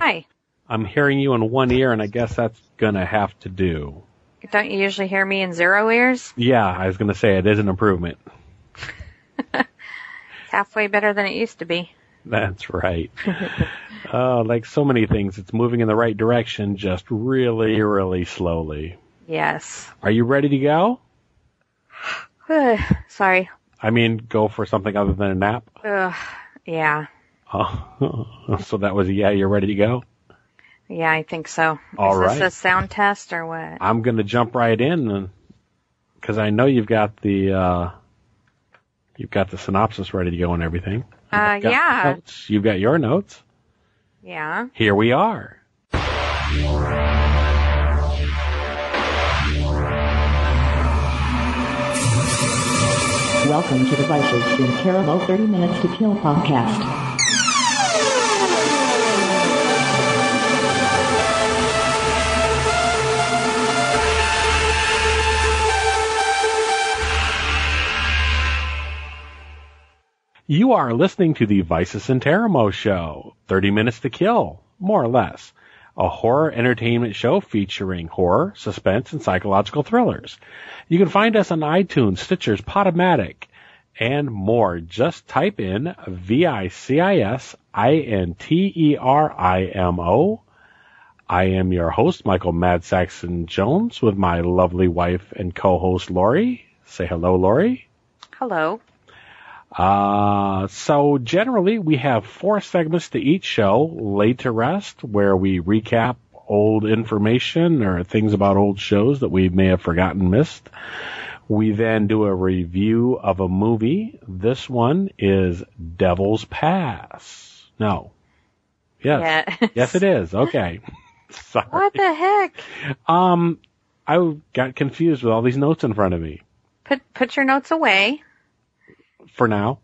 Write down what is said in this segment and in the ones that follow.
Hi. I'm hearing you in one ear, and I guess that's going to have to do. Don't you usually hear me in 0 ears? Yeah, I was going to say it is an improvement. Halfway better than it used to be. That's right. Like so many things, it's moving in the right direction, just really, really slowly. Yes. Are you ready to go? Sorry. I mean, go for something other than a nap? Yeah. Oh, so that was a yeah, you're ready to go? Yeah, I think so. All right. Is this a sound test or what? I'm going to jump right in because I know you've got the synopsis ready to go and everything. Yeah. Notes. You've got your notes. Yeah. Here we are. Welcome to the Vicis Interimo 30 Minutes to Kill podcast. You are listening to the Vicis Interimo show, 30 Minutes to Kill, more or less. A horror entertainment show featuring horror, suspense, and psychological thrillers. You can find us on iTunes, Stitchers, Podomatic, and more. Just type in Vicis Interimo. I am your host, Michael Mad Saxon Jones, with my lovely wife and co-host, Lori. Say hello, Lori. Hello. So generally we have 4 segments to each show. Laid to Rest, where we recap old information or things about old shows that we may have forgotten, missed. We then do a review of a movie. This one is Devil's Pass. No. Yes. Yeah. Yes, it is. Okay. Sorry. What the heck? I got confused with all these notes in front of me. Put your notes away. For now.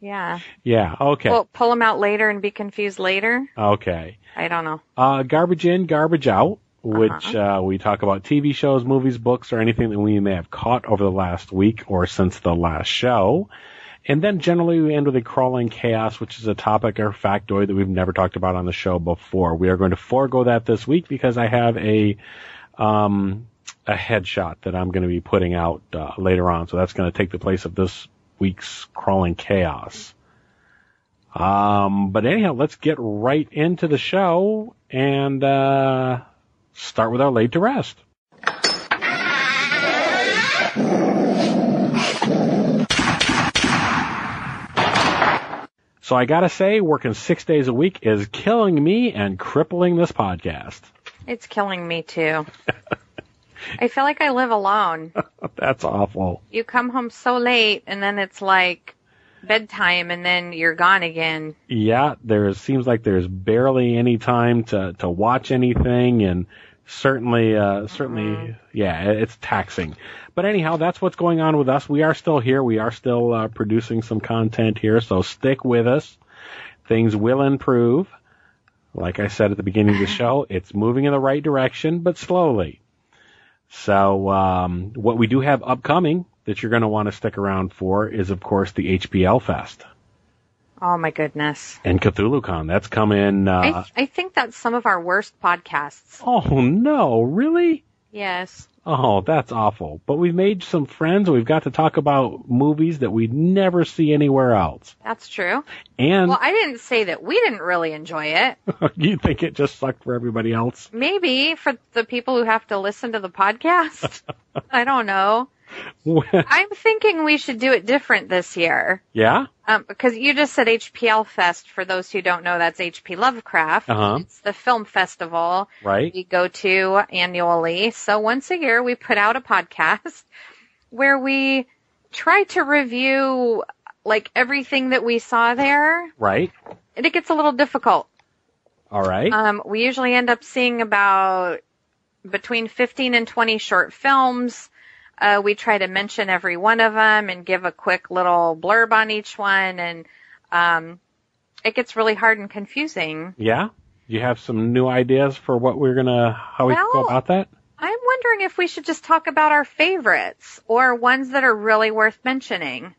Yeah. Yeah, okay. Well, pull them out later and be confused later. Okay. I don't know. Garbage in, garbage out, which we talk about TV shows, movies, books, or anything that we may have caught over the last week or since the last show. And then generally we end with a crawling chaos, which is a topic or factoid that we've never talked about on the show before. We are going to forego that this week because I have a headshot that I'm going to be putting out later on. So that's going to take the place of this week's crawling chaos. But anyhow, let's get right into the show and start with our Laid to Rest. So I got to say, working 6 days a week is killing me and crippling this podcast. It's killing me too. I feel like I live alone. That's awful. You come home so late, and then it's like bedtime, and then you're gone again. Yeah, seems like there's barely any time to watch anything, and certainly, yeah, it's taxing. But anyhow, that's what's going on with us. We are still here. We are still producing some content here, so stick with us. Things will improve. Like I said at the beginning of the show, it's moving in the right direction, but slowly. So what we do have upcoming that you're going to want to stick around for is, of course, the HPL Fest. Oh, my goodness. And CthulhuCon. That's coming. I think that's some of our worst podcasts. Oh, no. Really? Yes. Oh, that's awful. But we've made some friends. We've got to talk about movies that we'd never see anywhere else. That's true. And well, I didn't say that we didn't really enjoy it. You think it just sucked for everybody else? Maybe for the people who have to listen to the podcast. I don't know. I'm thinking we should do it different this year. Yeah? Because you just said HPL Fest. For those who don't know, that's H.P. Lovecraft. Uh-huh. It's the film festival right. we go to annually. So once a year, we put out a podcast where we try to review like everything that we saw there. Right. And it gets a little difficult. All right. We usually end up seeing about between 15 and 20 short films. We try to mention every one of them and give a quick little blurb on each one, and it gets really hard and confusing. Yeah? You have some new ideas for what how we can go about that? I'm wondering if we should just talk about our favorites or ones that are really worth mentioning.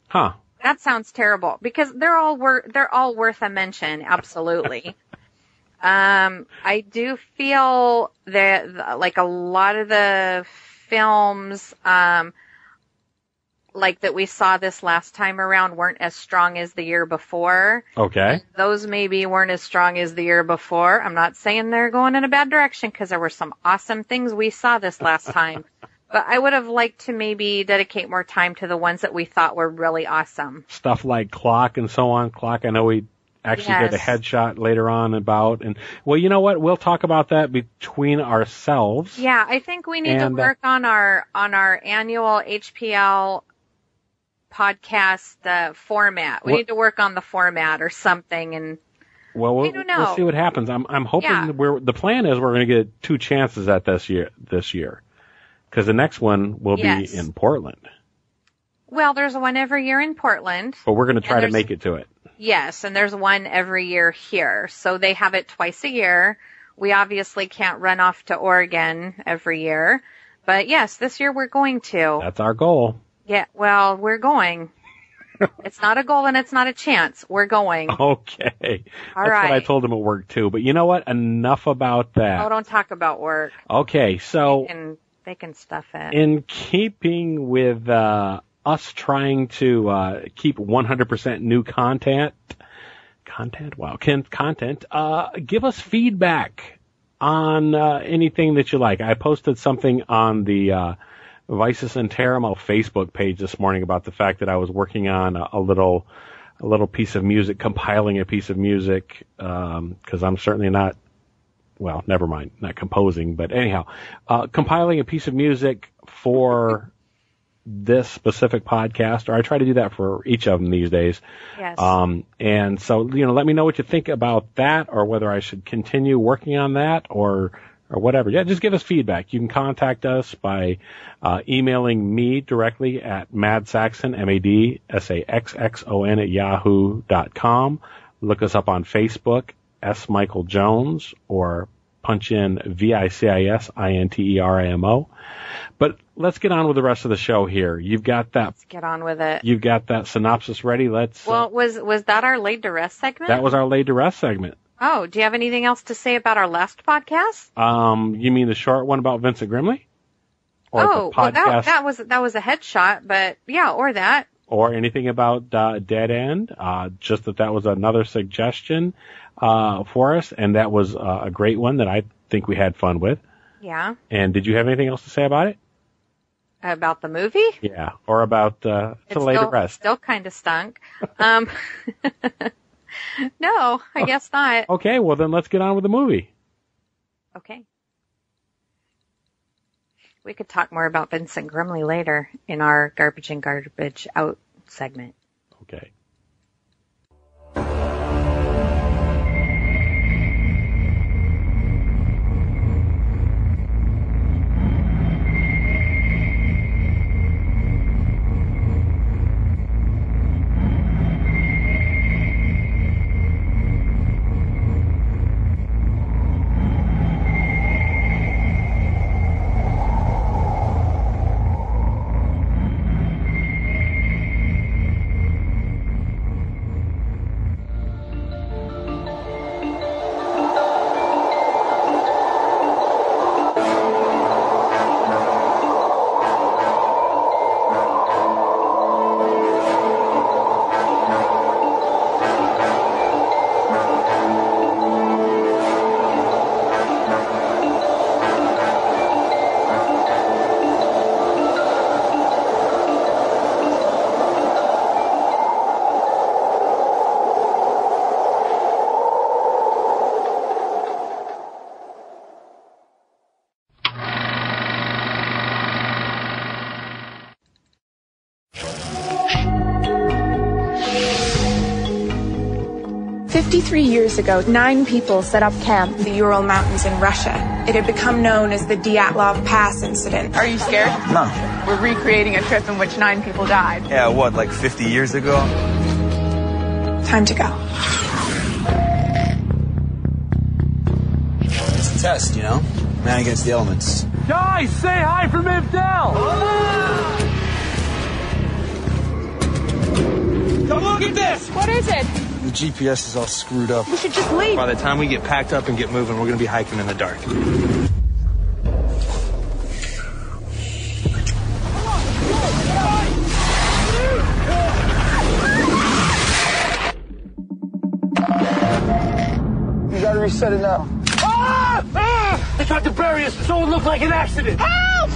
Huh. That sounds terrible because they're all worth a mention. Absolutely. I do feel that like a lot of the films, like that we saw this last time around weren't as strong as the year before. Okay. Those maybe weren't as strong as the year before. I'm not saying they're going in a bad direction because there were some awesome things we saw this last time. But I would have liked to maybe dedicate more time to the ones that we thought were really awesome. Stuff like Clock and so on. Clock, I know we actually did a headshot later on about. And, well, you know what? We'll talk about that between ourselves. Yeah, I think we need to work on our annual HPL podcast format. We need to work on the format or something. And well, I don't know. We'll see what happens. I'm hoping the plan is we're going to get 2 chances at this year. Because the next one will be in Portland. Well, there's one every year in Portland. But we're going to try to make it to it. Yes, and there's one every year here. So they have it twice a year. We obviously can't run off to Oregon every year. But yes, this year we're going to. That's our goal. Yeah, well, we're going. It's not a goal and it's not a chance. We're going. Okay. All That's right. what I told him at work too. But you know what? Enough about that. Oh, don't talk about work. Okay, so They can stuff it. In keeping with us trying to keep 100% new content. Wow, content. Give us feedback on anything that you like. I posted something on the Vicis Interimo Facebook page this morning about the fact that I was working on a little piece of music, compiling a piece of music, because I'm certainly not. Well, never mind, not composing, but anyhow, compiling a piece of music for this specific podcast, or I try to do that for each of them these days. Yes. And so, let me know what you think about that, or whether I should continue working on that, or whatever. Yeah, just give us feedback. You can contact us by emailing me directly at madsaxon, MADSAXXON @yahoo.com. Look us up on Facebook, S. Michael Jones, or punch in VICISINTERIMO. But let's get on with the rest of the show here. You've got that. Let's get on with it. You've got that synopsis ready. Let's. Well, was that our laid to rest segment? That was our laid to rest segment. Oh, do you have anything else to say about our last podcast? You mean the short one about Vincent Grimley? Or the podcast? Well, that was a headshot, but yeah, or that. Or anything about Dead End. Just that was another suggestion for us, and that was a great one that I think we had fun with. Yeah. And did you have anything else to say about it? About the movie? Yeah, or about To Lay to Rest. Still kind of stunk. No, I guess not. Okay, well then let's get on with the movie. Okay. We could talk more about Vincent Grimley later in our Garbage in Garbage Out segment. Okay. Years ago, 9 people set up camp in the Ural Mountains in Russia. It had become known as the Dyatlov Pass incident. Are you scared? No. We're recreating a trip in which 9 people died. Yeah, what, like 50 years ago? Time to go. It's a test, Man against the elements. Guys, say hi from Ibdel! Come look at this! What is it? The GPS is all screwed up. We should just leave. By the time we get packed up and get moving, we're gonna be hiking in the dark. You gotta reset it now. Ah! Ah! They tried to bury us so it looked like an accident. Help!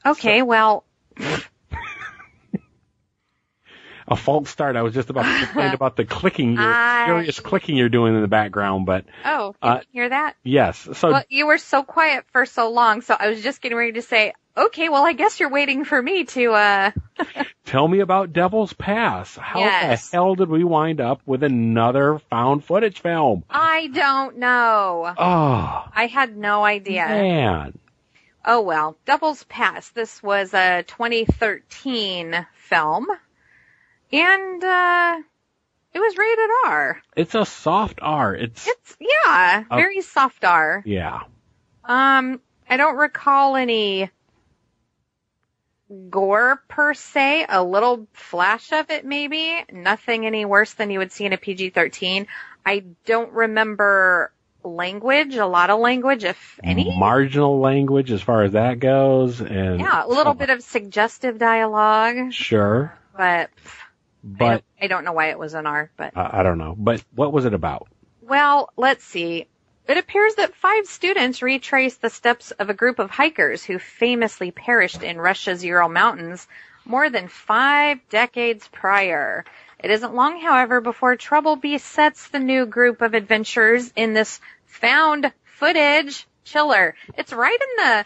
Okay, well, A false start. I was just about to complain about the clicking, furious clicking you're doing in the background, but... Oh, can you hear that? Yes. So Well, you were so quiet for so long, so I was just getting ready to say, okay, well, I guess you're waiting for me to, tell me about Devil's Pass. How Yes. the hell did we wind up with another found footage film? I don't know. Oh, I had no idea. man. Oh, well, Devil's Pass. This was a 2013 film, and, it was rated R. It's a soft R. It's Very soft R. yeah. I don't recall any gore per se, a little flash of it maybe, nothing any worse than you would see in a PG-13. I don't remember language, a lot of language, if any. Marginal language as far as that goes, and Yeah, a little bit of suggestive dialogue, sure, but but I don't know why it was an R, but I don't know. But what was it about? well, let's see. It appears that 5 students retrace the steps of a group of hikers who famously perished in Russia's Ural Mountains more than 5 decades prior. It isn't long, however, before trouble besets the new group of adventurers in this found footage chiller. It's right in the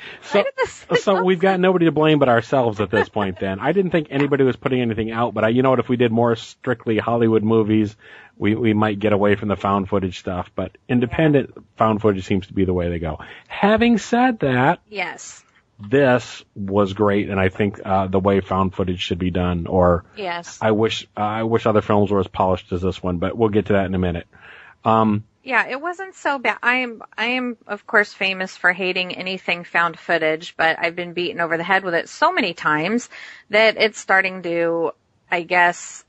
So we've got nobody to blame but ourselves at this point then. I didn't think anybody was putting anything out, but you know what, if we did more strictly Hollywood movies, we might get away from the found footage stuff, but independent found footage seems to be the way they go. Having said that, Yes. this was great, and I think the way found footage should be done, or Yes. I wish other films were as polished as this one, but we'll get to that in a minute. Yeah, it wasn't so bad. I am of course famous for hating anything found footage, but I've been beaten over the head with it so many times that it's starting to, I guess,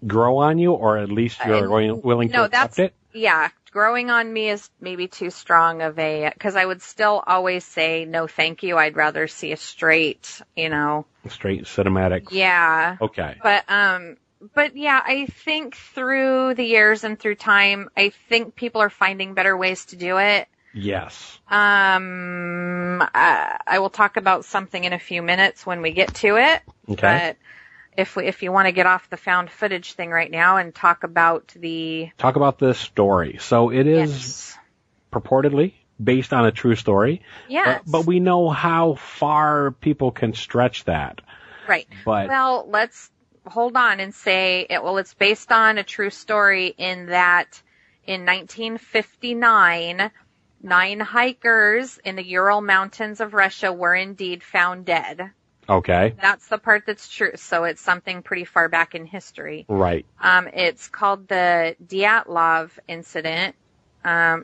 Grow on you, or at least you're willing to accept it? Yeah, growing on me is maybe too strong of a, because I would still always say no thank you. I'd rather see a straight, Straight cinematic. Yeah. Okay. But yeah, I think through the years and through time, I think people are finding better ways to do it. Yes. I will talk about something in a few minutes when we get to it. Okay. But if you want to get off the found footage thing right now and talk about this story. So it is purportedly based on a true story. Yes. But we know how far people can stretch that. Right. But well, let's hold on and say it's based on a true story in that in 1959, 9 hikers in the Ural Mountains of Russia were indeed found dead. Okay. That's the part that's true. So it's something pretty far back in history. Right. It's called the Dyatlov incident.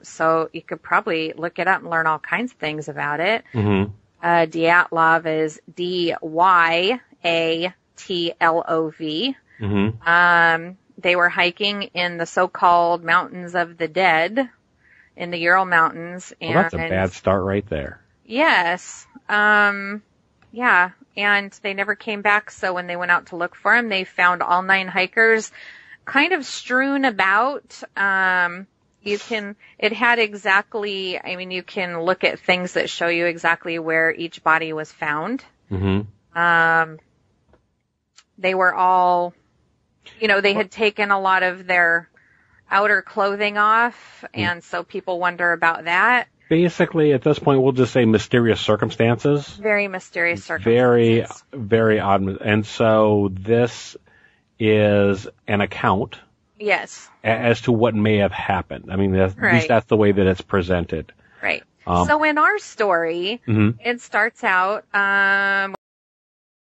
So you could probably look it up and learn all kinds of things about it. Mm-hmm. Dyatlov is Dyatlov. Mm-hmm. They were hiking in the so-called Mountains of the Dead in the Ural Mountains. Well, that's a bad start right there. Yes. Yeah. And they never came back. So when they went out to look for him, they found all 9 hikers kind of strewn about. You can look at things that show you exactly where each body was found. Mm-hmm. They were all, they had taken a lot of their outer clothing off, and so people wonder about that. Basically, at this point, we'll just say mysterious circumstances. Very mysterious circumstances. Very, very odd. And so this is an account. Yes. As to what may have happened. I mean, at least that's the way that it's presented. Right. So in our story, it starts out,